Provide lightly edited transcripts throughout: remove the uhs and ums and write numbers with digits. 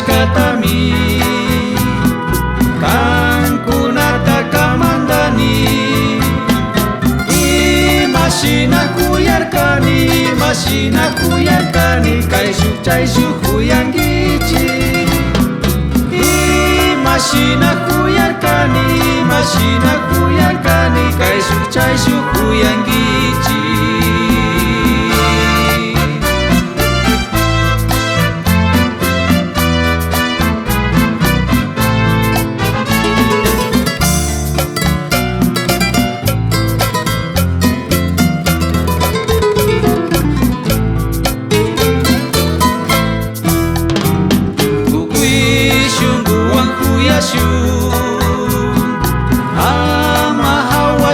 katami kan kunata kamandani masina kuyarkani chay shuk yang gichi masina kuyarkani chay shuk yang gichi.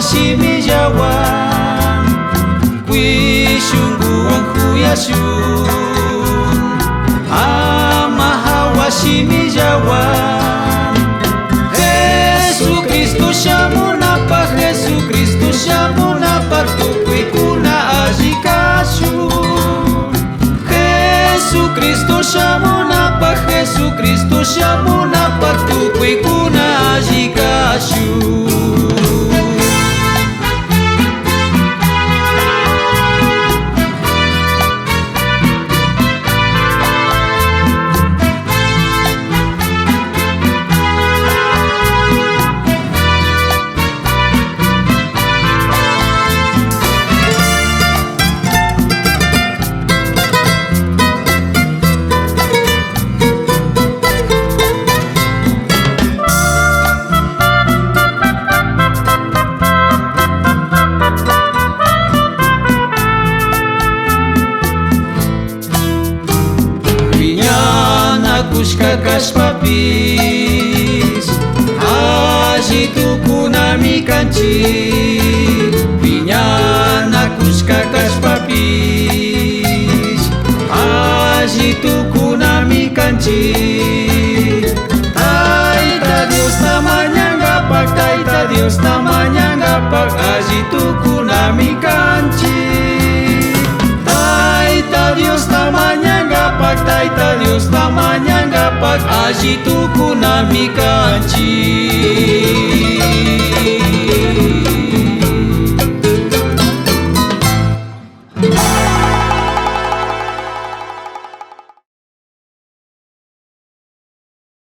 Shimi jawan kui shungguan kuyasun amahawa shimi jawan Jesucristo shamunapa tukui kuna ajikasun Jesucristo shamunapa tukui kuna ajikasun. Kakas papis ajitu kunami kanchi piñana kakas papis ajitu kunami kanchi Taita Dios namanya ngapak ajitu kunami kanchi Taita Dios namanya ngapak ajitu kunami kanchi.